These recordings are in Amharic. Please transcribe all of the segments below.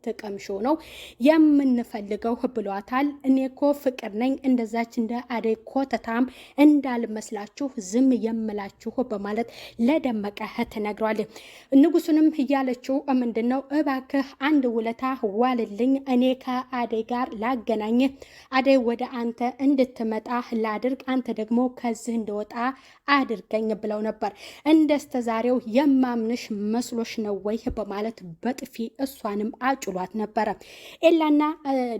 እንድትቀምሾ ነው የምንፈልገው ብሏታል። እኔ እኮ ፍቅር ነኝ እንደዛች እንደ አደይ ኮተታም እንዳልመስላችሁ ዝም የምላችሁ በማለት ለደመቀ ትነግሯለች። ንጉሱንም እያለችው ምንድነው እባክህ አንድ ውለታ ዋልልኝ፣ እኔ ከአደይ ጋር ላገናኝ፣ አደይ ወደ አንተ እንድትመጣ ላድርግ፣ አንተ ደግሞ ከዚህ እንደወጣ አድርገኝ ብለው ነበር። እንደስተዛሬው የማምንሽ መስሎሽ ነው ወይ በማለት በጥፊ እሷንም አጭሏት ነበረ። ኤላና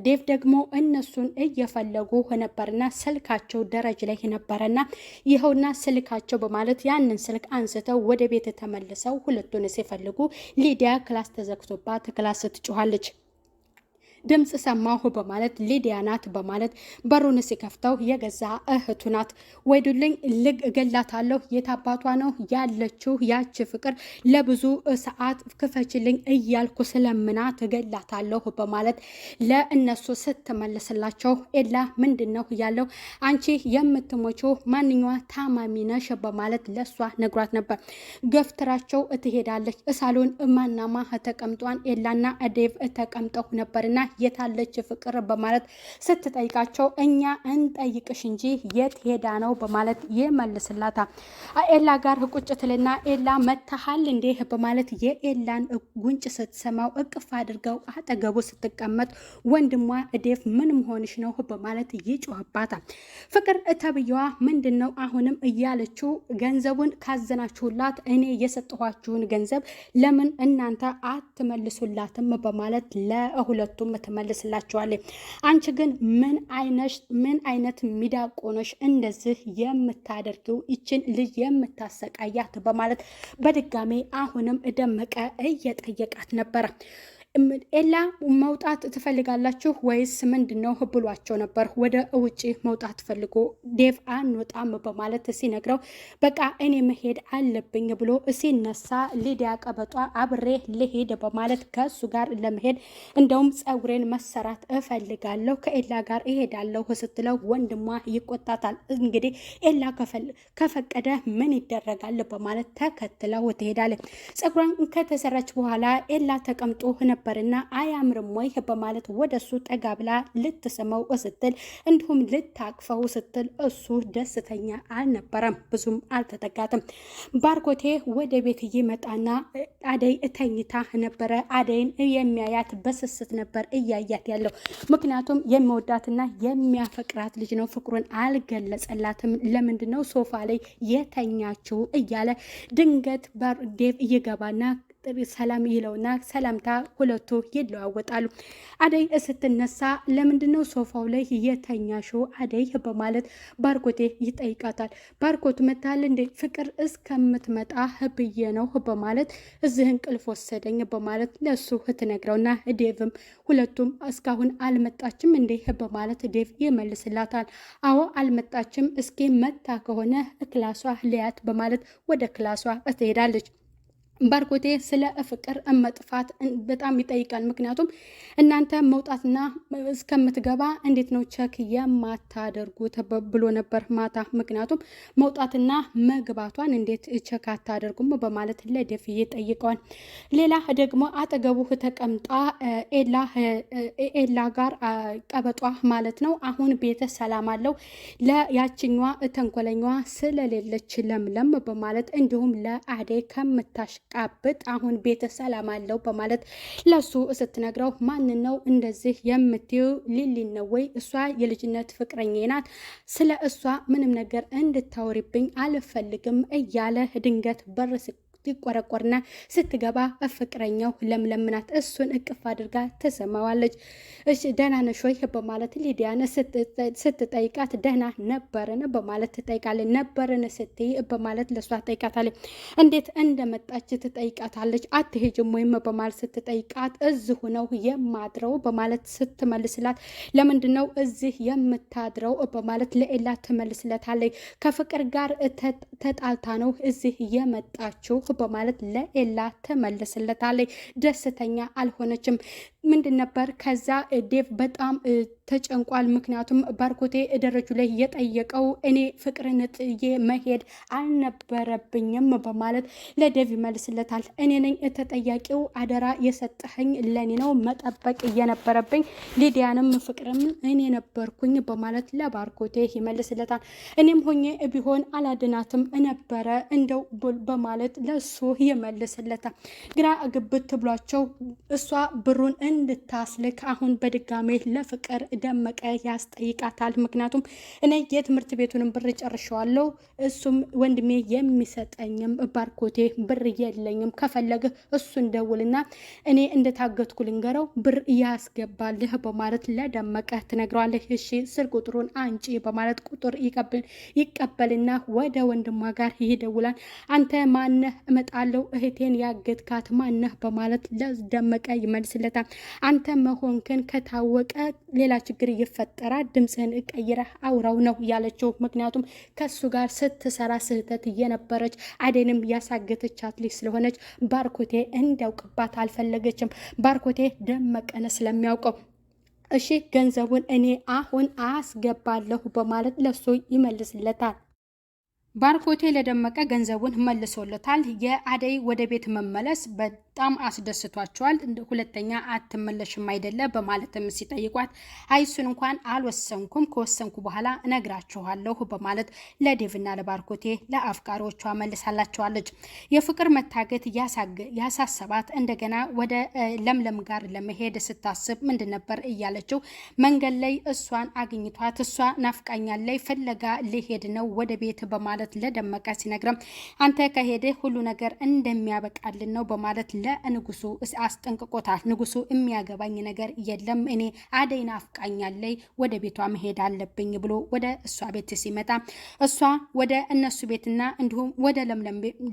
ዴቭ ደግሞ እነሱን እየፈለጉ ነበርና ስልካቸው ደረጃ ላይ ነበረና ይኸውና ስልካቸው በማለት ያንን ስልክ አንስተው ወደ ቤት ተመልሰው ሁለቱን ሲፈልጉ ሊዲያ ክላስ ተዘግቶባት ክላስ ትጮኻለች። ድምጽ ሰማሁ በማለት ሊዲያ ናት በማለት በሩን ሲከፍተው የገዛ እህቱ ናት። ወይዱልኝ ልግ እገላታለሁ፣ የታባቷ ነው ያለችው ያች ፍቅር ለብዙ ሰዓት ክፈችልኝ እያልኩ ስለምናት እገላታለሁ በማለት ለእነሱ ስትመልስላቸው ኤላ ምንድነው ያለው አንቺ የምትሞቺው ማንኛዋ ታማሚ ነሽ በማለት ለሷ ነግሯት ነበር። ገፍትራቸው ትሄዳለች። ሳሎን ማናማ ተቀምጧን ኤላና ዴቭ ተቀምጠው ነበርና የታለች ፍቅር በማለት ስትጠይቃቸው እኛ እንጠይቅሽ እንጂ የት ሄዳ ነው በማለት ይመልስላታል። ኤላ ጋር ቁጭ ትልና ኤላ መታሃል እንዴ በማለት የኤላን ጉንጭ ስትሰማው እቅፍ አድርገው አጠገቡ ስትቀመጥ ወንድሟ ዴቭ ምን መሆንሽ ነው በማለት ይጮህባታል። ፍቅር ተብዬዋ ምንድነው አሁንም እያለችው ገንዘቡን ካዘናችሁላት እኔ የሰጠኋችሁን ገንዘብ ለምን እናንተ አትመልሱላትም በማለት ለሁለቱም ትመልስላችኋለች። አንቺ ግን ምን አይነት ሚዳቆኖሽ እንደዚህ የምታደርጊው ይችን ልጅ የምታሰቃያት በማለት በድጋሜ አሁንም ደመቀ እየጠየቃት ነበረ። ኤላ መውጣት ትፈልጋላችሁ ወይስ ምንድነው ብሏቸው ነበር። ወደ ውጪ መውጣት ፈልጎ ዴቭ አንወጣም በማለት ሲነግረው በቃ እኔ መሄድ አለብኝ ብሎ ሲነሳ ሊዲያ ቀበጧ አብሬ ልሄድ በማለት ከሱ ጋር ለመሄድ እንደውም ፀጉሬን መሰራት እፈልጋለሁ ከኤላ ጋር እሄዳለሁ ስትለው ወንድሟ ይቆጣታል። እንግዲህ ኤላ ከፈቀደ ምን ይደረጋል በማለት ተከትለው ትሄዳለች። ፀጉሯን ከተሰራች በኋላ ኤላ ተቀምጦ ነበርና አያምርም ወይ በማለት ወደሱ ጠጋ ብላ ልትስመው ስትል እንዲሁም ልታቅፈው ስትል እሱ ደስተኛ አልነበረም፣ ብዙም አልተጠጋትም። ባርኮቴ ወደ ቤት ይመጣና አደይ ተኝታ ነበረ። አደይን የሚያያት በስስት ነበር እያያት ያለው፣ ምክንያቱም የሚወዳትና የሚያፈቅራት ልጅ ነው። ፍቅሩን አልገለጸላትም። ለምንድነው ሶፋ ላይ የተኛችው እያለ ድንገት ዴቭ ይገባና ሰላም ይለውና ሰላምታ ሁለቱ ይለዋወጣሉ። አደይ ስትነሳ ለምንድነው ሶፋው ላይ የተኛሽው አደይ በማለት ባርኮቴ ይጠይቃታል። ባርኮት መታል እንዴ ፍቅር እስከምትመጣ ብዬ ነው በማለት እዚህ እንቅልፍ ወሰደኝ በማለት ለሱ ትነግረውና ዴቭም ሁለቱም እስካሁን አልመጣችም እንዴ በማለት ዴቭ ይመልስላታል። አዎ አልመጣችም፣ እስኪ መታ ከሆነ ክላሷ ሊያት በማለት ወደ ክላሷ ትሄዳለች። ባርኮቴ ስለ ፍቅር መጥፋት በጣም ይጠይቃል። ምክንያቱም እናንተ መውጣትና እስከምትገባ እንዴት ነው ቸክ የማታደርጉት ብሎ ነበር ማታ። ምክንያቱም መውጣትና መግባቷን እንዴት ቸክ አታደርጉም በማለት ለዴቭ ይጠይቀዋል። ሌላ ደግሞ አጠገቡ ተቀምጣ ኤላ ጋር ቀበጧ ማለት ነው አሁን ቤተ ሰላም አለው ለያችኛዋ ተንኮለኛዋ ስለሌለች ለምለም በማለት እንዲሁም ለአደይ ከምታሽ ቃብጥ አሁን ቤተ ሰላም አለው በማለት ለሱ ስትነግረው ማን ነው እንደዚህ የምትዩ ሊሊ ነው ወይ? እሷ የልጅነት ፍቅረኛ ናት። ስለ እሷ ምንም ነገር እንድታወሪብኝ አልፈልግም እያለ ድንገት በር ትቆረቆርና ስትገባ ፍቅረኛው ለምለም ናት። እሱን እቅፍ አድርጋ ትሰማዋለች። እሺ ደህና ነሽ ወይ በማለት ሊዲያን ስትጠይቃት ደህና ነበርን በማለት ትጠይቃለች። ነበርን ስትይ በማለት ለሷ ትጠይቃታለች። እንዴት እንደመጣች ትጠይቃታለች። አትሄጅም ወይም በማለት ስትጠይቃት እዚሁ ነው የማድረው በማለት ስትመልስላት ለምንድነው እዚህ የምታድረው በማለት ለኤላ ትመልስለታለች። ከፍቅር ጋር ተጣልታ ነው እዚህ የመጣችው በማለት ለኤላ ተመልስለታለች። ደስተኛ አልሆነችም። ምንድን ነበር ከዛ ዴቭ በጣም ተጨንቋል። ምክንያቱም ባርኮቴ ደረጁ ላይ የጠየቀው እኔ ፍቅርን ጥዬ መሄድ አልነበረብኝም በማለት ለዴቭ ይመልስለታል። እኔ ነኝ ተጠያቂው፣ አደራ የሰጠኸኝ ለኔ ነው መጠበቅ የነበረብኝ፣ ሊዲያንም ፍቅርም እኔ ነበርኩኝ በማለት ለባርኮቴ ይመልስለታል። እኔም ሆኜ ቢሆን አላድናትም ነበረ እንደው በማለት ለሱ ይመልስለታል። ግራ ግብት ብሏቸው እሷ ብሩን እንድታስልክ አሁን በድጋሜ ለፍቅር ደመቀ ያስጠይቃታል። ምክንያቱም እኔ የትምህርት ቤቱንም ብር ጨርሸዋለሁ፣ እሱም ወንድሜ የሚሰጠኝም ባርኮቴ ብር የለኝም፣ ከፈለግህ እሱን ደውልና እኔ እንደታገትኩ ልንገረው ብር ያስገባልህ በማለት ለደመቀ ትነግረዋለህ። እሺ ስልክ ቁጥሩን አንጪ በማለት ቁጥር ይቀበልና ወደ ወንድሟ ጋር ይደውላል። አንተ ማነህ? እመጣለሁ፣ እህቴን ያገትካት ማነህ? በማለት ለደመቀ ይመልስለታል። አንተ መሆንክን ከታወቀ ሌላ ችግር ይፈጠራል፣ ድምፅህን ቀይረህ አውራው ነው ያለችው። ምክንያቱም ከሱ ጋር ስትሰራ ስህተት የነበረች አደንም ያሳገተቻት ልጅ ስለሆነች ባርኮቴ እንዲያውቅባት አልፈለገችም። ባርኮቴ ደመቀን ስለሚያውቀው እሺ ገንዘቡን እኔ አሁን አስገባለሁ በማለት ለሱ ይመልስለታል። ባርኮቴ ለደመቀ ገንዘቡን መልሶለታል። የአደይ ወደ ቤት መመለስ በጣም አስደስቷቸዋል። ሁለተኛ አትመለሽም አይደለ በማለትም ሲጠይቋት አይሱን እንኳን አልወሰንኩም፣ ከወሰንኩ በኋላ እነግራችኋለሁ በማለት ለዴቭና ለባርኮቴ ለአፍቃሪዎቿ መልሳላቸዋለች። የፍቅር መታገት ያሳሰባት እንደገና ወደ ለምለም ጋር ለመሄድ ስታስብ ምንድን ነበር እያለችው መንገድ ላይ እሷን አግኝቷት እሷ ናፍቃኛለች ፍለጋ ሊሄድ ነው ወደ ቤት በማለት ለደመቀ ሲነግረም አንተ ከሄደ ሁሉ ነገር እንደሚያበቃልን ነው በማለት ለንጉሱ አስጠንቅቆታል። ንጉሱ የሚያገባኝ ነገር የለም፣ እኔ አደይ ናፍቃኛለች ወደ ቤቷ መሄድ አለብኝ ብሎ ወደ እሷ ቤት ሲመጣ እሷ ወደ እነሱ ቤትና እንዲሁም ወደ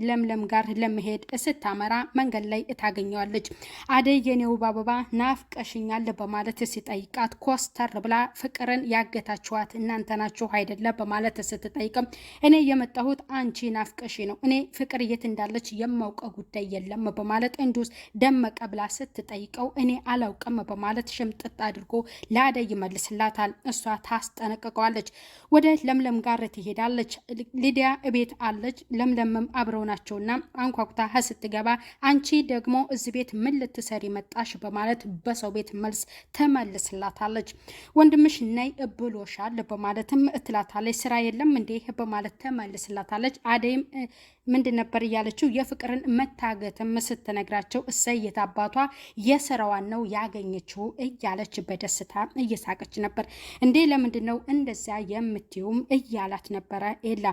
ለምለም ጋር ለመሄድ ስታመራ መንገድ ላይ ታገኘዋለች። አደይ የኔው አበባ ናፍቀሽኛል በማለት ሲጠይቃት ኮስተር ብላ ፍቅርን ያገታችኋት እናንተ ናችሁ አይደለ በማለት ስትጠይቅም እኔ የመጣሁት አንቺ ናፍቀሽ ነው፣ እኔ ፍቅር የት እንዳለች የማውቀው ጉዳይ የለም በማለት እንዱስ ደመቀ ብላ ስትጠይቀው እኔ አላውቅም በማለት ሽምጥጥ አድርጎ ለአደይ ይመልስላታል። እሷ ታስጠነቅቀዋለች። ወደ ለምለም ጋር ትሄዳለች። ሊዲያ ቤት አለች። ለምለምም አብረው ናቸውና አንኳኩታ ስትገባ አንቺ ደግሞ እዚህ ቤት ምን ልትሰሪ መጣሽ በማለት በሰው ቤት መልስ ትመልስላታለች። ወንድምሽ ነይ ብሎሻል በማለትም እትላታለች። ስራ የለም እንዴ በማለት ትመልስላታለች። አደይም ምንድን ነበር እያለችው የፍቅርን መታገትም ስትነግራቸው እሰየት አባቷ የስራዋን ነው ያገኘችው እያለች በደስታ እየሳቀች ነበር። እንዴ ለምንድን ነው እንደዚያ የምትዩም እያላት ነበረ ኤላ።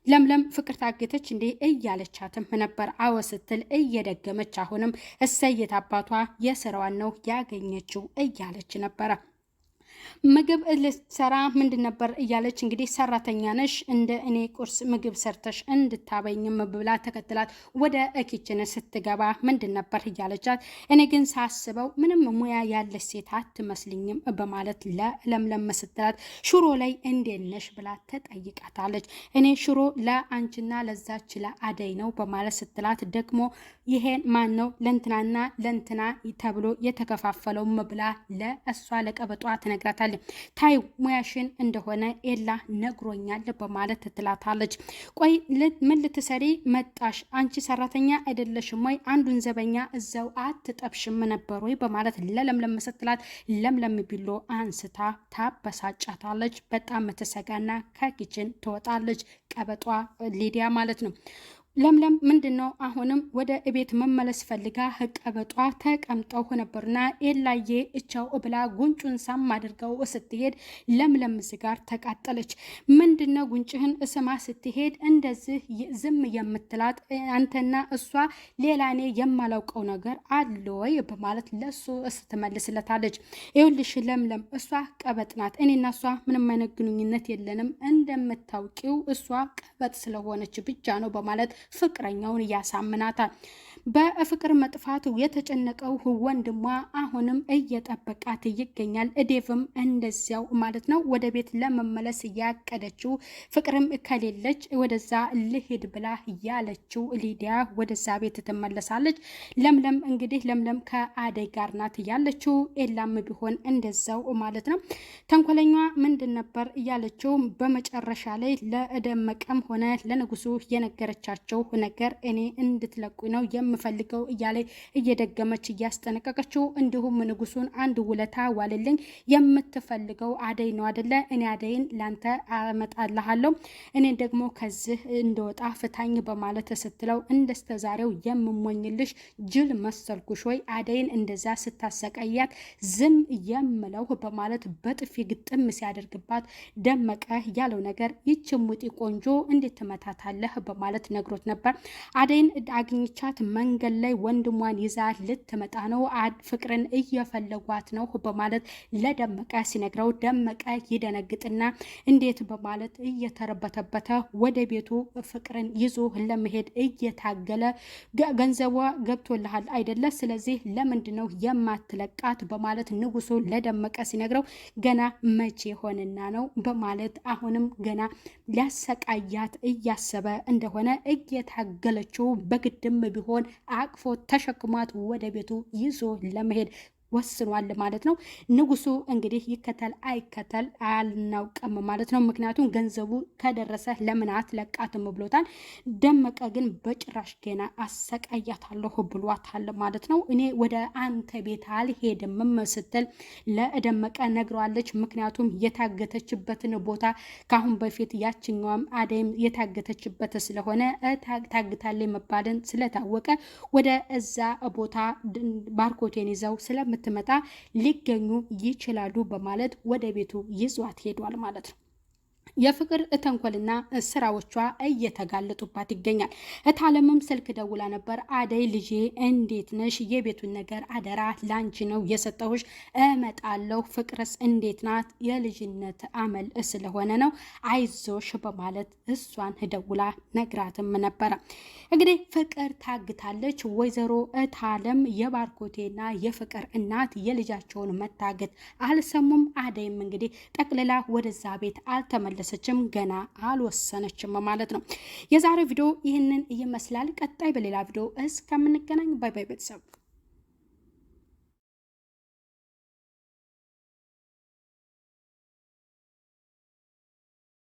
ለምለም ፍቅር ታገተች እንዴ እያለቻትም ነበር። አዎ ስትል እየደገመች አሁንም እሰየት አባቷ የስራዋን ነው ያገኘችው እያለች ነበረ። ምግብ ልትሰራ ምንድን ነበር እያለች እንግዲህ ሰራተኛ ነሽ እንደ እኔ ቁርስ ምግብ ሰርተሽ እንድታበኝም ብላ ተከትላት ወደ ኪችን ስትገባ ምንድን ነበር እያለቻት እኔ ግን ሳስበው ምንም ሙያ ያለች ሴት አትመስልኝም በማለት ለለምለም ስትላት ሽሮ ላይ እንዴት ነሽ ብላ ተጠይቃታለች። እኔ ሽሮ ለአንቺና ለዛች ለአደይ ነው በማለት ስትላት ደግሞ ይሄን ማን ነው ለእንትናና ለእንትና ተብሎ የተከፋፈለው ብላ ለእሷ ለቀበጧ ትነግራታለች። ታይ ሙያሽን እንደሆነ ኤላ ነግሮኛል በማለት ትላታለች። ቆይ ምን ልትሰሪ መጣሽ? አንቺ ሰራተኛ አይደለሽም ወይ? አንዱን ዘበኛ እዛው አትጠብሽም ነበር ወይ በማለት ለለምለም ስትላት ለምለም ቢሎ አንስታ ታበሳጫታለች። በጣም ትሰጋና ከኪችን ትወጣለች። ቀበጧ ሊዲያ ማለት ነው። ለምለም ምንድነው አሁንም ወደ እቤት መመለስ ፈልጋ ቀበጧ ተቀምጠው ነበርና ኤላዬ እቻው ብላ ጉንጩን ሳም አድርገው ስትሄድ ለምለም ዝጋር ተቃጠለች። ምንድነው ጉንጭህን እስማ ስትሄድ እንደዚህ ዝም የምትላት አንተና እሷ ሌላ እኔ የማላውቀው ነገር አለ ወይ በማለት ለሱ ስትመልስለታለች። ይኸውልሽ ለምለም እሷ ቀበጥ ናት፣ እኔና እሷ ምንም አይነት ግንኙነት የለንም፣ እንደምታውቂው እሷ ቀበጥ ስለሆነች ብቻ ነው በማለት ፍቅረኛውን ያሳምናታል። በፍቅር መጥፋት የተጨነቀው ወንድሟ አሁንም እየጠበቃት ይገኛል። ዴቭም እንደዚያው ማለት ነው። ወደ ቤት ለመመለስ ያቀደችው ፍቅርም ከሌለች ወደዛ ልሄድ ብላ ያለችው ሊዲያ ወደዛ ቤት ትመለሳለች። ለምለም እንግዲህ ለምለም ከአደይ ጋር ናት ያለችው። ኤላም ቢሆን እንደዛው ማለት ነው። ተንኮለኛ ምንድን ነበር እያለችው በመጨረሻ ላይ ለደመቀም ሆነ ለንጉሱ የነገረቻቸው ነገር እኔ እንድትለቁ ነው የምፈልገው እያለ እየደገመች እያስጠነቀቀችው፣ እንዲሁም ንጉሱን አንድ ውለታ ዋልልኝ የምትፈልገው አደይ ነው አይደለ? እኔ አደይን ላንተ አመጣልሃለሁ፣ እኔ ደግሞ ከዚህ እንደወጣ ፍታኝ በማለት ስትለው፣ እንደስተዛሬው የምሞኝልሽ ጅል መሰልኩሽ ወይ? አደይን እንደዛ ስታሰቃያት ዝም የምለው በማለት በጥፊ ግጥም ሲያደርግባት፣ ደመቀ ያለው ነገር ይች ሙጢ ቆንጆ እንዴት ትመታታለህ በማለት ነግሮት ነበር። አደይን አግኝቻት መንገድ ላይ ወንድሟን ይዛ ልትመጣ ነው፣ ፍቅርን እየፈለጓት ነው በማለት ለደመቀ ሲነግረው፣ ደመቀ ይደነግጥና እንዴት በማለት እየተረበተበተ ወደ ቤቱ ፍቅርን ይዞ ለመሄድ እየታገለ፣ ገንዘቧ ገብቶልሃል አይደለ? ስለዚህ ለምንድነው የማትለቃት በማለት ንጉሱ ለደመቀ ሲነግረው፣ ገና መቼ ሆንና ነው በማለት አሁንም ገና ሊያሰቃያት እያሰበ እንደሆነ እየታገለችው በግድም ቢሆን አቅፎ ተሸክሟት ወደ ቤቱ ይዞ ለመሄድ ወስኗል ማለት ነው። ንጉሱ እንግዲህ ይከተል አይከተል አልናውቅም ማለት ነው። ምክንያቱም ገንዘቡ ከደረሰ ለምን አትለቃትም ብሎታል። ደመቀ ግን በጭራሽ ገና አሰቃያታለሁ ብሏታል ማለት ነው። እኔ ወደ አንተ ቤት አልሄድም ስትል ለደመቀ ነግረዋለች። ምክንያቱም የታገተችበትን ቦታ ካሁን በፊት ያችኛዋም አደይም የታገተችበት ስለሆነ ታግታለች መባልን ስለታወቀ ወደ እዛ ቦታ ባርኮቴን ይዘው ስለምትመጣ ሊገኙ ይችላሉ በማለት ወደ ቤቱ ይዟት ሄዷል ማለት ነው። የፍቅር ተንኮልና ስራዎቿ እየተጋለጡባት ይገኛል። እታለምም ስልክ ደውላ ነበር። አደይ ልጄ እንዴት ነሽ? የቤቱን ነገር አደራ ላንቺ ነው የሰጠሁሽ፣ እመጣለሁ። ፍቅርስ እንዴት ናት? የልጅነት አመል ስለሆነ ነው አይዞሽ በማለት እሷን ደውላ ነግራትም ነበረ። እንግዲህ ፍቅር ታግታለች። ወይዘሮ እታለም የባርኮቴና የፍቅር እናት የልጃቸውን መታገት አልሰሙም። አደይም እንግዲህ ጠቅልላ ወደዛ ቤት አልተመለሰችም፣ ገና አልወሰነችም ማለት ነው። የዛሬው ቪዲዮ ይህንን ይመስላል። ቀጣይ በሌላ ቪዲዮ እስከምንገናኝ ባይ ባይ ቤተሰብ።